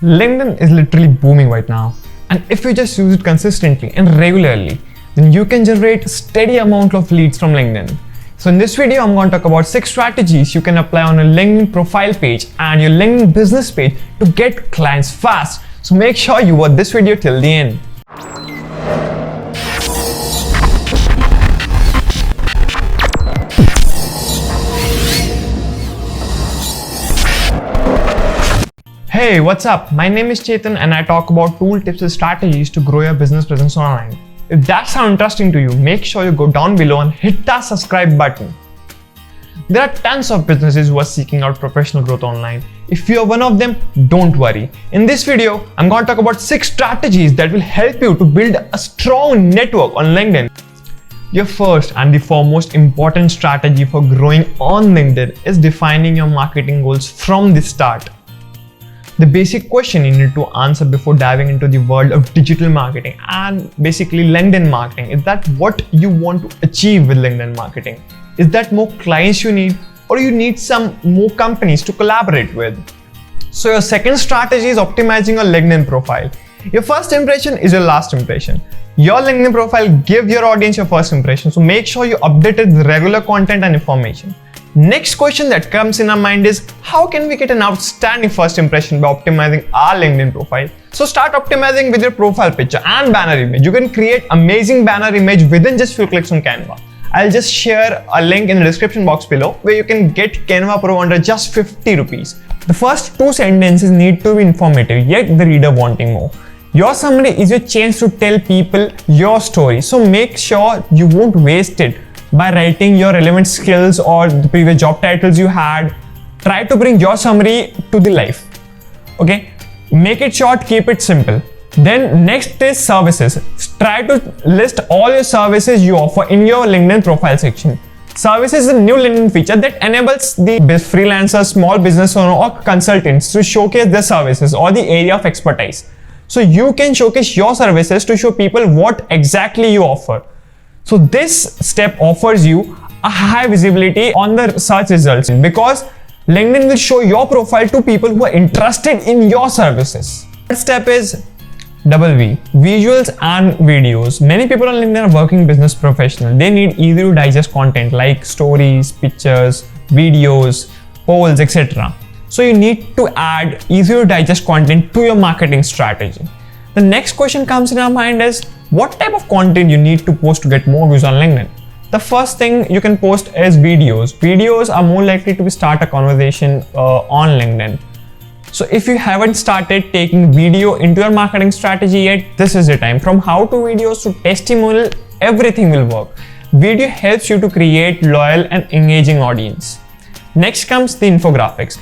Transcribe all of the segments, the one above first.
LinkedIn is literally booming right now, and if you just use it consistently and regularly, then you can generate steady amount of leads from LinkedIn. So in this video, I'm going to talk about 6 strategies you can apply on a LinkedIn profile page and your LinkedIn business page to get clients fast. So make sure you watch this video till the end. Hey, what's up? My name is Chetan and I talk about tool tips and strategies to grow your business presence online. If that sounds interesting to you, make sure you go down below and hit that subscribe button. There are tons of businesses who are seeking out professional growth online. If you are one of them, don't worry. In this video, I'm going to talk about 6 strategies that will help you to build a strong network on LinkedIn. Your first and the foremost important strategy for growing on LinkedIn is defining your marketing goals from the start. The basic question you need to answer before diving into the world of digital marketing and basically LinkedIn marketing is that what you want to achieve with LinkedIn marketing. Is that more clients you need, or you need some more companies to collaborate with? So your second strategy is optimizing your LinkedIn profile. Your first impression is your last impression. Your LinkedIn profile gives your audience your first impression, so make sure you update it with regular content and information. Next question that comes in our mind is, how can we get an outstanding first impression by optimizing our LinkedIn profile? So start optimizing with your profile picture and banner image. You can create amazing banner image within just few clicks on Canva. I'll just share a link in the description box below where you can get Canva Pro under just 50 rupees. The first 2 sentences need to be informative, yet the reader wanting more. Your summary is your chance to tell people your story, so make sure you won't waste it by writing your relevant skills or the previous job titles you had. Try to bring your summary to the life. Okay, make it short, keep it simple. Then next is services. Try to list all your services you offer in your LinkedIn profile section. Services is a new LinkedIn feature that enables the freelancers, small business owner or consultants to showcase their services or the area of expertise. So you can showcase your services to show people what exactly you offer. So this step offers you a high visibility on the search results because LinkedIn will show your profile to people who are interested in your services. Third step is V, visuals and videos. Many people on LinkedIn are working business professionals. They need easy to digest content like stories, pictures, videos, polls, etc. So you need to add easy to digest content to your marketing strategy. The next question comes in our mind is, what type of content you need to post to get more views on LinkedIn? The first thing you can post is videos. Videos are more likely to start a conversation on LinkedIn. So if you haven't started taking video into your marketing strategy yet, this is the time. From how to videos to testimonial, everything will work. Video helps you to create loyal and engaging audience. Next comes the infographics.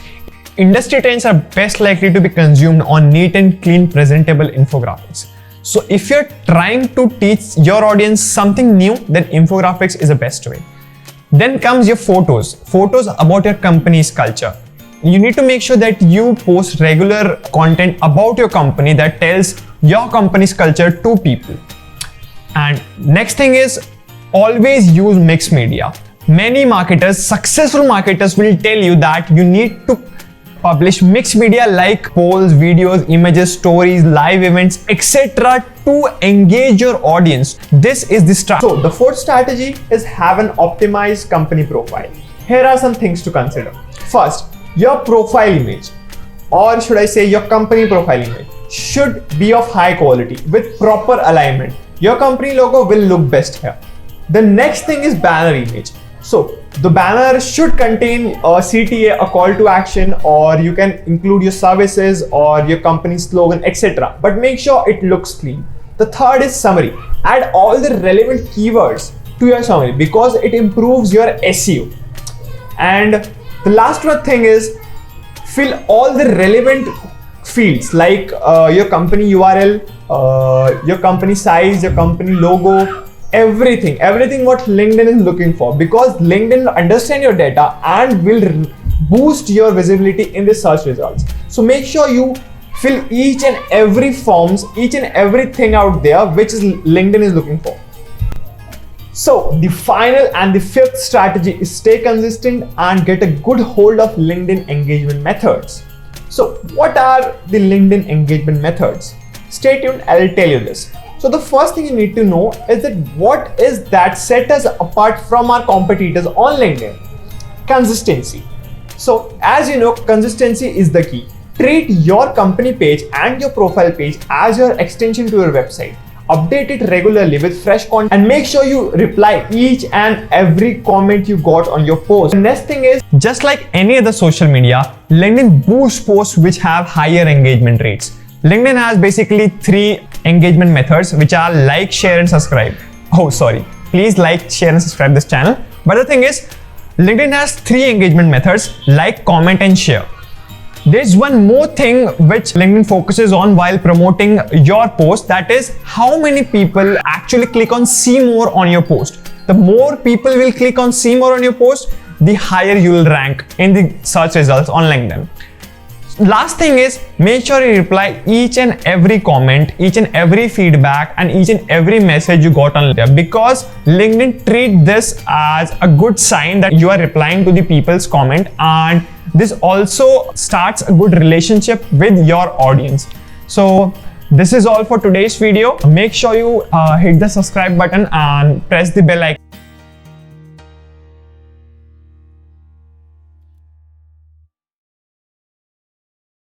Industry trends are best likely to be consumed on neat and clean presentable infographics. So if you're trying to teach your audience something new, then infographics is the best way. Then comes your photos. Photos about your company's culture. You need to make sure that you post regular content about your company that tells your company's culture to people. And next thing is, always use mixed media. Many marketers, successful marketers will tell you that you need to publish mixed media like polls, videos, images, stories, live events, etc. to engage your audience. This is the strategy. So the fourth strategy is have an optimized company profile. Here are some things to consider. First, your profile image, or should I say your company profile image, should be of high quality with proper alignment. Your company logo will look best here. The next thing is banner image. So the banner should contain a CTA, a call to action, or you can include your services or your company slogan, etc. But make sure it looks clean. The third is summary. Add all the relevant keywords to your summary because it improves your SEO. And the last one thing is fill all the relevant fields like your company URL, your company size, your company logo, everything what LinkedIn is looking for, because LinkedIn will understand your data and will boost your visibility in the search results. So make sure you fill each and every forms, each and everything out there which is LinkedIn is looking for. So the final and the fifth strategy is stay consistent and get a good hold of LinkedIn engagement methods. So what are the LinkedIn engagement methods? Stay tuned, I'll tell you this. So the first thing you need to know is that what is that set us apart from our competitors on LinkedIn? Consistency. So as you know, consistency is the key. Treat your company page and your profile page as your extension to your website. Update it regularly with fresh content and make sure you reply each and every comment you got on your post. The next thing is, just like any other social media, LinkedIn boosts posts which have higher engagement rates. LinkedIn has basically 3 engagement methods, which are like, share and subscribe. Oh, sorry. Please like, share and subscribe this channel. But the thing is, LinkedIn has 3 engagement methods: like, comment and share. There's one more thing which LinkedIn focuses on while promoting your post, that is how many people actually click on see more on your post. The more people will click on see more on your post, the higher you will rank in the search results on LinkedIn. Last thing is, make sure you reply each and every comment, each and every feedback and each and every message you got on there, because LinkedIn treat this as a good sign that you are replying to the people's comment, and this also starts a good relationship with your audience. So this is all for today's video. Make sure you hit the subscribe button and press the bell icon.